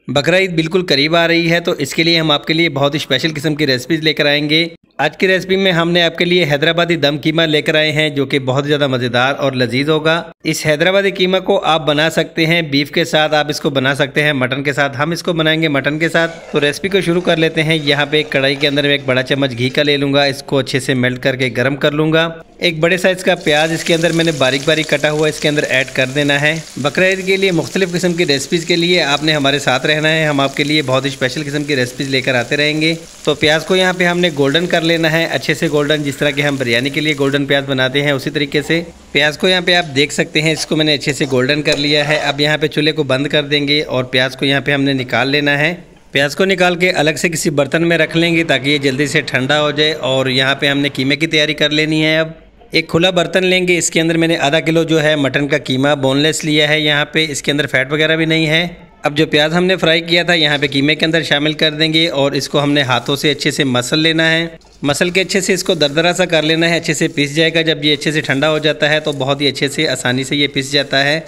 बकरा ईद बिल्कुल करीब आ रही है, तो इसके लिए हम आपके लिए बहुत ही स्पेशल किस्म की रेसिपीज लेकर आएंगे। आज की रेसिपी में हमने आपके लिए हैदराबादी दम कीमा लेकर आए हैं, जो कि बहुत ज़्यादा मज़ेदार और लजीज होगा। इस हैदराबादी कीमा को आप बना सकते हैं बीफ के साथ, आप इसको बना सकते हैं मटन के साथ। हम इसको बनाएंगे मटन के साथ। तो रेसिपी को शुरू कर लेते हैं। यहाँ पे एक कढ़ाई के अंदर मैं एक बड़ा चम्मच घी का ले लूँगा। इसको अच्छे से मेल्ट करके गर्म कर लूँगा। एक बड़े साइज़ का प्याज इसके अंदर मैंने बारीक बारीक कटा हुआ इसके अंदर ऐड कर देना है। बकरा ईद के लिए मुख्तलिफ किस्म की रेसिपीज़ के लिए आपने हमारे साथ रहना है। हम आपके लिए बहुत ही स्पेशल किस्म की रेसिपीज़ लेकर आते रहेंगे। तो प्याज को यहाँ पे हमने गोल्डन कर लेना है, अच्छे से गोल्डन, जिस तरह के हम बिरयानी के लिए गोल्डन प्याज बनाते हैं उसी तरीके से। प्याज को यहाँ पे आप देख सकते हैं, इसको मैंने अच्छे से गोल्डन कर लिया है। अब यहाँ पे चूल्हे को बंद कर देंगे और प्याज को यहाँ पे हमने निकाल लेना है। प्याज को निकाल के अलग से किसी बर्तन में रख लेंगे ताकि ये जल्दी से ठंडा हो जाए। और यहाँ पे हमने कीमे की तैयारी कर लेनी है। अब एक खुला बर्तन लेंगे, इसके अंदर मैंने आधा किलो जो है मटन का कीमा बोनलेस लिया है। यहाँ पे इसके अंदर फैट वगैरह भी नहीं है। अब जो प्याज हमने फ्राई किया था यहाँ पे कीमे के अंदर शामिल कर देंगे और इसको हमने हाथों से अच्छे से मसल लेना है। मसल के अच्छे से इसको दरदरा सा कर लेना है, अच्छे से पिस जाएगा। जब ये अच्छे से ठंडा हो जाता है तो बहुत ही अच्छे से आसानी से ये पिस जाता है।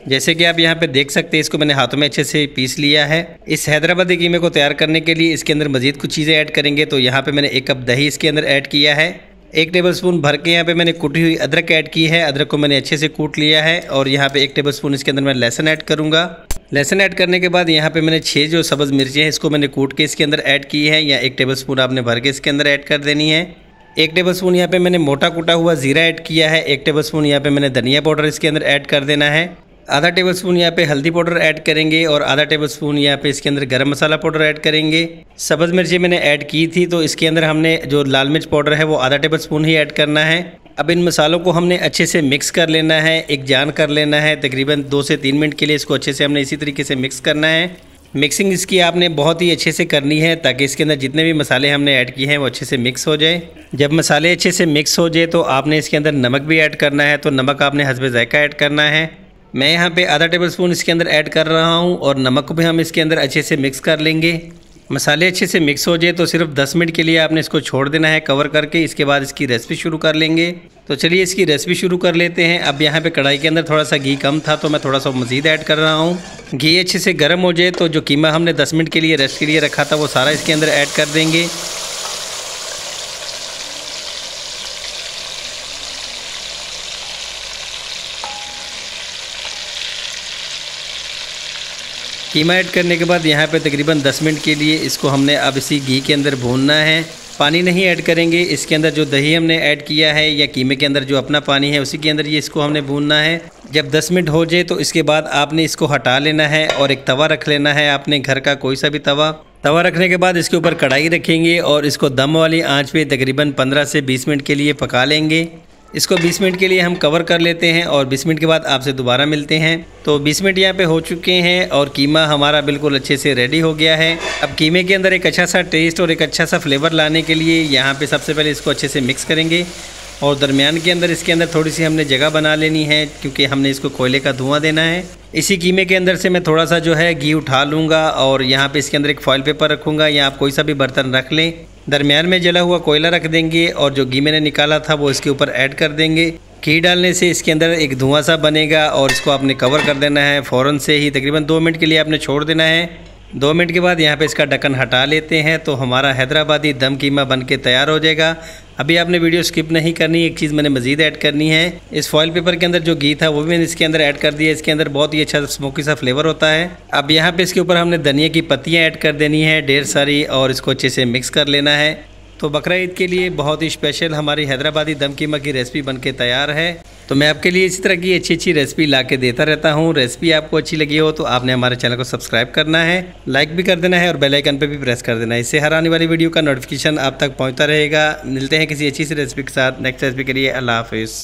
जैसे कि आप यहाँ पे देख सकते हैं, इसको मैंने हाथों में अच्छे से पीस लिया है। इस हैदराबादी कीमे को तैयार करने के लिए इसके अंदर मज़ीद कुछ चीज़ें ऐड करेंगे। तो यहाँ पे मैंने 1 कप दही इसके अंदर ऐड किया है। 1 टेबलस्पून भर के यहाँ पे मैंने कुटी हुई अदरक ऐड की है। अदरक को मैंने अच्छे से कूट लिया है। और यहाँ पे 1 टेबलस्पून इसके अंदर मैं लहसुन ऐड करूँगा। लहसुन ऐड करने के बाद यहाँ पे मैंने 6 जो सब्ज़ मिर्चें हैं इसको मैंने कूट के इसके अंदर ऐड की है, या 1 टेबलस्पून आपने भर के इसके अंदर ऐड कर देनी है। 1 टेबलस्पून यहाँ पे मैंने मोटा कूटा हुआ ज़ीरा ऐड किया है। 1 टेबलस्पून यहाँ पे मैंने धनिया पाउडर इसके अंदर ऐड कर देना है। आधा टेबलस्पून यहाँ पे हल्दी पाउडर ऐड करेंगे और आधा टेबलस्पून यहाँ पे इसके अंदर गरम मसाला पाउडर ऐड करेंगे। सब्ज़ मिर्ची मैंने ऐड की थी, तो इसके अंदर हमने जो लाल मिर्च पाउडर है वो आधा टेबलस्पून ही ऐड करना है। अब इन मसालों को हमने अच्छे से मिक्स कर लेना है, एक जान कर लेना है। तकरीबन 2 से 3 मिनट के लिए इसको अच्छे से हमने इसी तरीके से मिक्स करना है। मिक्सिंग इसकी आपने बहुत ही अच्छे से करनी है ताकि इसके अंदर जितने भी मसाले हमने ऐड किए हैं वो अच्छे से मिक्स हो जाए। जब मसाले अच्छे से मिक्स हो जाए तो आपने इसके अंदर नमक भी ऐड करना है। तो नमक आपने हस्बे ज़ायका ऐड करना है। मैं यहाँ पे आधा टेबलस्पून इसके अंदर ऐड कर रहा हूँ और नमक को भी हम इसके अंदर अच्छे से मिक्स कर लेंगे। मसाले अच्छे से मिक्स हो जाए तो सिर्फ 10 मिनट के लिए आपने इसको छोड़ देना है कवर करके। इसके बाद इसकी रेसिपी शुरू कर लेंगे। तो चलिए इसकी रेसिपी शुरू कर लेते हैं। अब यहाँ पे कढ़ाई के अंदर थोड़ा सा घी कम था तो मैं थोड़ा सा मज़ीद ऐड कर रहा हूँ। घी अच्छे से गर्म हो जाए तो जो कीमा हमने 10 मिनट के लिए रेस्ट के लिए रखा था वो सारा इसके अंदर ऐड कर देंगे। कीमा ऐड करने के बाद यहाँ पे तकरीबन 10 मिनट के लिए इसको हमने अब इसी घी के अंदर भूनना है। पानी नहीं ऐड करेंगे। इसके अंदर जो दही हमने ऐड किया है या कीमे के अंदर जो अपना पानी है उसी के अंदर ये इसको हमने भूनना है। जब 10 मिनट हो जाए तो इसके बाद आपने इसको हटा लेना है और एक तवा रख लेना है, आपने घर का कोई सा भी तवा रखने के बाद इसके ऊपर कढ़ाई रखेंगे और इसको दम वाली आंच पे तकरीबन 15 से 20 मिनट के लिए पका लेंगे। इसको 20 मिनट के लिए हम कवर कर लेते हैं और 20 मिनट के बाद आपसे दोबारा मिलते हैं। तो 20 मिनट यहाँ पे हो चुके हैं और कीमा हमारा बिल्कुल अच्छे से रेडी हो गया है। अब कीमे के अंदर एक अच्छा सा टेस्ट और एक अच्छा सा फ्लेवर लाने के लिए यहाँ पे सबसे पहले इसको अच्छे से मिक्स करेंगे और दरमियान के अंदर इसके अंदर थोड़ी सी हमने जगह बना लेनी है क्योंकि हमने इसको कोयले का धुआं देना है। इसी कीमे के अंदर से मैं थोड़ा सा जो है घी उठा लूँगा और यहाँ पे इसके अंदर एक फॉइल पेपर रखूँगा या आप कोई सा भी बर्तन रख लें। दरमियान में जला हुआ कोयला रख देंगे और जो घी मैंने निकाला था वो इसके ऊपर ऐड कर देंगे। घी डालने से इसके अंदर एक धुआं सा बनेगा और इसको आपने कवर कर देना है फ़ौरन से ही। तकरीबन 2 मिनट के लिए आपने छोड़ देना है। 2 मिनट के बाद यहाँ पे इसका ढक्कन हटा लेते हैं तो हमारा हैदराबादी दम कीमा बन के तैयार हो जाएगा। अभी आपने वीडियो स्किप नहीं करनी, एक चीज़ मैंने मज़ीद ऐड करनी है। इस फॉइल पेपर के अंदर जो घी था वो भी मैंने इसके अंदर ऐड कर दिया। इसके अंदर बहुत ही अच्छा स्मोकी सा फ्लेवर होता है। अब यहाँ पे इसके ऊपर हमने धनिया की पत्तियाँ ऐड कर देनी है ढेर सारी और इसको अच्छे से मिक्स कर लेना है। तो बकरा ईद के लिए बहुत ही स्पेशल हमारी हैदराबादी दम कीमा की रेसिपी बनके तैयार है। तो मैं आपके लिए इसी तरह की अच्छी रेसिपी ला के देता रहता हूँ। रेसिपी आपको अच्छी लगी हो तो आपने हमारे चैनल को सब्सक्राइब करना है, लाइक भी कर देना है और बेल आइकन पे भी प्रेस कर देना है। इससे हर आने वाली वीडियो का नोटिफिकेशन आप तक पहुँचता रहेगा। मिलते हैं किसी अच्छी सी रेसिपी के साथ नेक्स्ट रेसिपी के लिए। अल्लाह हाफिज़।